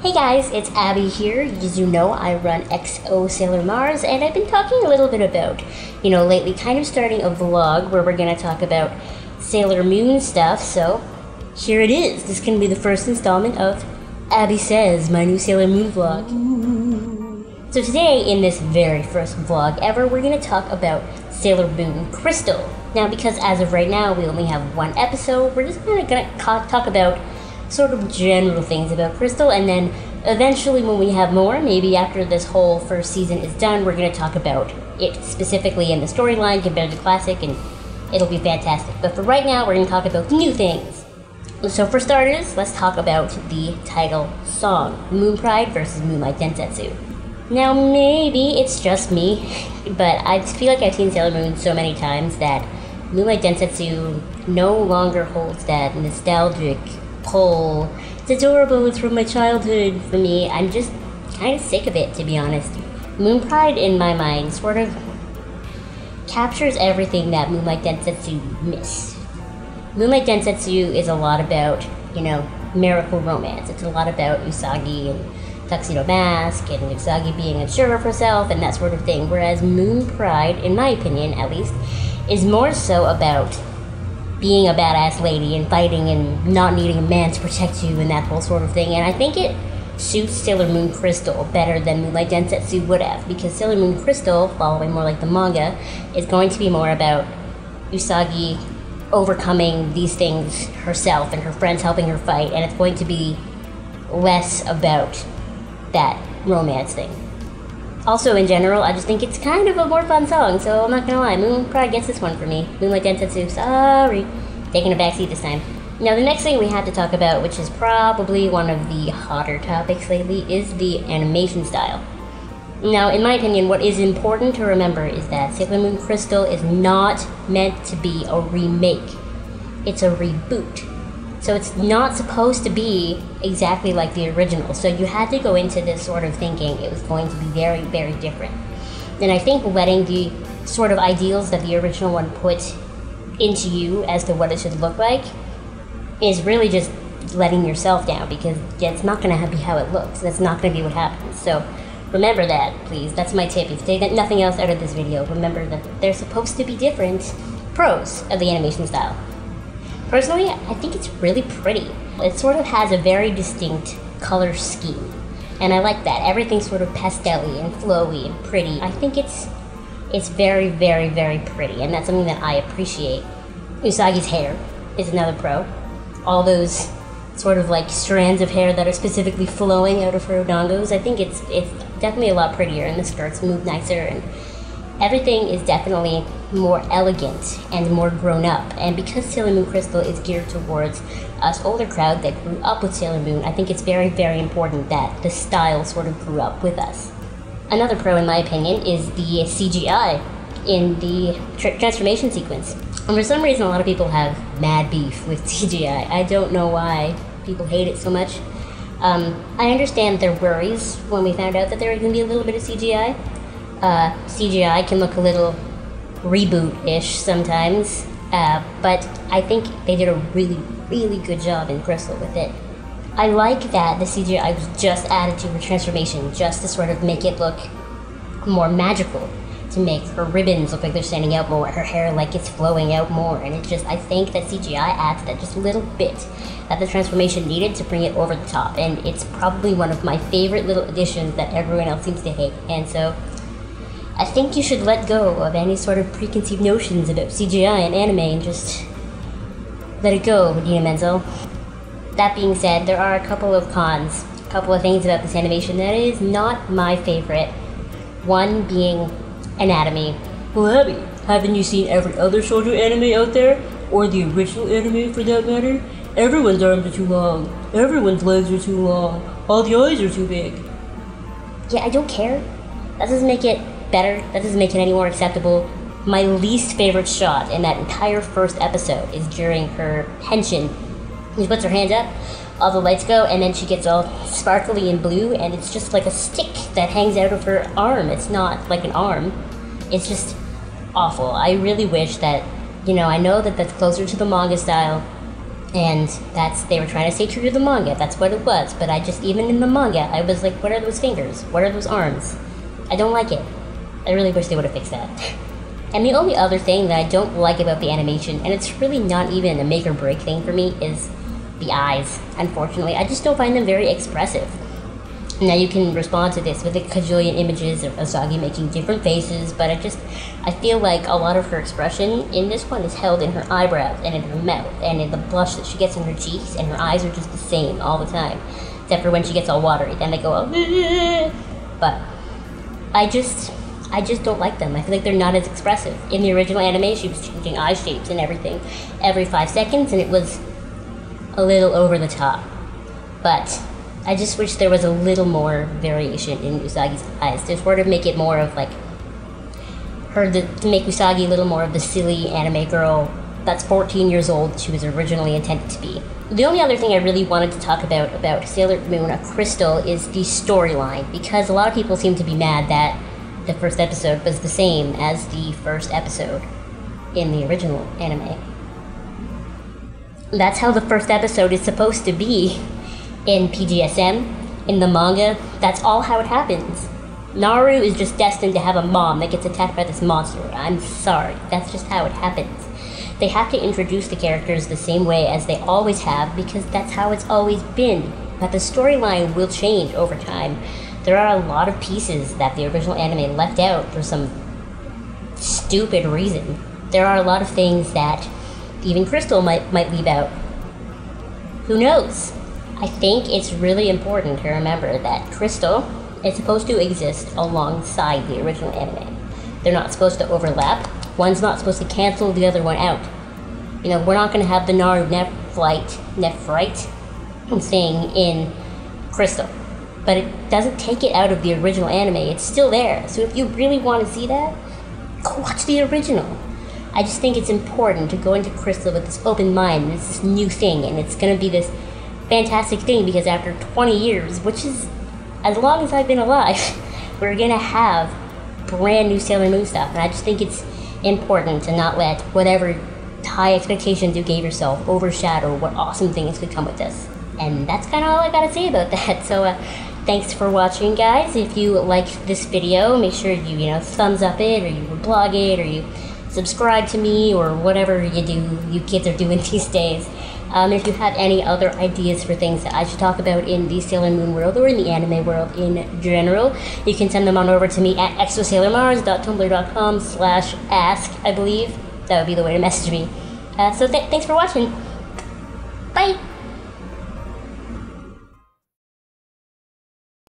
Hey guys, it's Abby here. As you know, I run XO Sailor Mars, and I've been talking a little bit about, lately kind of starting a vlog where we're going to talk about Sailor Moon stuff, so here it is. This can be the first installment of AbbySays, my new Sailor Moon vlog. So today, in this very first vlog ever, we're going to talk about Sailor Moon Crystal. Now, because as of right now, we only have one episode, we're just going to talk about sort of general things about Crystal, and then eventually when we have more, maybe after this whole first season is done, we're going to talk about it specifically in the storyline compared to Classic, and it'll be fantastic. But for right now, we're going to talk about new things. So for starters, let's talk about the title song, Moon Pride versus Moonlight Densetsu. Now maybe it's just me, but I feel like I've seen Sailor Moon so many times that Moonlight Densetsu no longer holds that nostalgic pull. It's adorable, it's from my childhood for me. I'm just kind of sick of it, to be honest. Moon Pride, in my mind, sort of captures everything that Moonlight Densetsu missed. Moonlight Densetsu is a lot about, miracle romance. It's a lot about Usagi and Tuxedo Mask and Usagi being unsure of herself and that sort of thing. Whereas Moon Pride, in my opinion at least, is more so about being a badass lady and fighting and not needing a man to protect you and that whole sort of thing. And I think it suits Sailor Moon Crystal better than Moonlight Densetsu would have, because Sailor Moon Crystal, following more like the manga, is going to be more about Usagi overcoming these things herself and her friends helping her fight, and it's going to be less about that romance thing. Also, in general, I just think it's kind of a more fun song, so I'm not gonna lie, Moon Pride gets this one for me. Moonlight Densetsu, sorry. Taking a backseat this time. Now, the next thing we have to talk about, which is probably one of the hotter topics lately, is the animation style. Now, in my opinion, what is important to remember is that Sailor Moon Crystal is not meant to be a remake. It's a reboot. So it's not supposed to be exactly like the original. So you had to go into this sort of thinking it was going to be very, very different. And I think letting the sort of ideals that the original one put into you as to what it should look like is really just letting yourself down, because it's not going to be how it looks. That's not going to be what happens. So remember that, please. That's my tip. If you take nothing else out of this video, remember that they're supposed to be different. Pros of the animation style. Personally, I think it's really pretty. It sort of has a very distinct color scheme, and I like that. Everything's sort of pastel-y and flowy and pretty. I think it's very, very, very pretty, and that's something that I appreciate. Usagi's hair is another pro. All those sort of like strands of hair that are specifically flowing out of her dongos. I think it's definitely a lot prettier, and the skirts move nicer, and everything is definitely more elegant and more grown up. And because Sailor Moon Crystal is geared towards us older crowd that grew up with Sailor Moon, I think it's very, very important that the style sort of grew up with us. Another pro, in my opinion, is the CGI in the transformation sequence. And for some reason, a lot of people have mad beef with CGI. I don't know why people hate it so much. I understand their worries when we found out that there was going to be a little bit of CGI. CGI can look a little reboot-ish sometimes, but I think they did a really, really good job in Crystal with it. I like that the CGI was just added to her transformation, just to sort of make it look more magical, to make her ribbons look like they're standing out more, her hair like it's flowing out more, and I think that CGI adds that just little bit that the transformation needed to bring it over the top, and it's probably one of my favorite little additions that everyone else seems to hate. And so I think you should let go of any sort of preconceived notions about CGI and anime and just let it go, Medina Menzel. That being said, there are a couple of cons, a couple of things about this animation that is not my favorite. One being anatomy. Well, Abby, haven't you seen every other shoujo anime out there? Or the original anime, for that matter? Everyone's arms are too long. Everyone's legs are too long. All the eyes are too big. Yeah, I don't care. That doesn't make it better. That doesn't make it any more acceptable. My least favorite shot in that entire first episode is during her henshin. She puts her hands up, all the lights go, and then she gets all sparkly and blue, and it's just like a stick that hangs out of her arm. It's not like an arm. It's just awful. I really wish that, I know that that's closer to the manga style, And they were trying to stay true to the manga, that's what it was. But even in the manga, I was like, what are those fingers? What are those arms? I don't like it. I really wish they would have fixed that. And the only other thing that I don't like about the animation, and it's really not even a make or break thing for me, is the eyes, unfortunately. I just don't find them very expressive. Now you can respond to this with a cajillion images of Usagi making different faces, but I feel like a lot of her expression in this one is held in her eyebrows and in her mouth and in the blush that she gets in her cheeks, and her eyes are just the same all the time. Except for when she gets all watery, then they go all but I just don't like them. I feel like they're not as expressive. In the original anime, she was changing eye shapes and everything every 5 seconds, and it was a little over the top. But I just wish there was a little more variation in Usagi's eyes to sort of make it more of like to make Usagi a little more of the silly anime girl that's 14 years old she was originally intended to be. The only other thing I really wanted to talk about Sailor Moon Crystal is the storyline, because a lot of people seem to be mad that the first episode was the same as the first episode in the original anime. That's how the first episode is supposed to be in PGSM. In the manga, that's all how it happens. Naru is just destined to have a mom that gets attacked by this monster. I'm sorry, that's just how it happens. They have to introduce the characters the same way as they always have, because that's how it's always been. But the storyline will change over time. There are a lot of pieces that the original anime left out for some stupid reason. There are a lot of things that even Crystal might leave out. Who knows? I think it's really important to remember that Crystal is supposed to exist alongside the original anime. They're not supposed to overlap. One's not supposed to cancel the other one out. You know, we're not going to have the Naru Nephrite thing in Crystal. But it doesn't take it out of the original anime. It's still there. So if you really want to see that, go watch the original. I just think it's important to go into Crystal with this open mind. It's this new thing, and it's going to be this fantastic thing, because after 20 years, which is as long as I've been alive, we're going to have brand new Sailor Moon stuff. And I just think it's important to not let whatever high expectations you gave yourself overshadow what awesome things could come with this. And that's kind of all I got to say about that. So thanks for watching, guys. If you liked this video, make sure you thumbs up it, or you blog it, or you subscribe to me, or whatever you kids are doing these days. If you have any other ideas for things that I should talk about in the Sailor Moon world or in the anime world in general, you can send them on over to me at exosailormars.tumblr.com/ask, I believe. That would be the way to message me. So thanks for watching. Bye!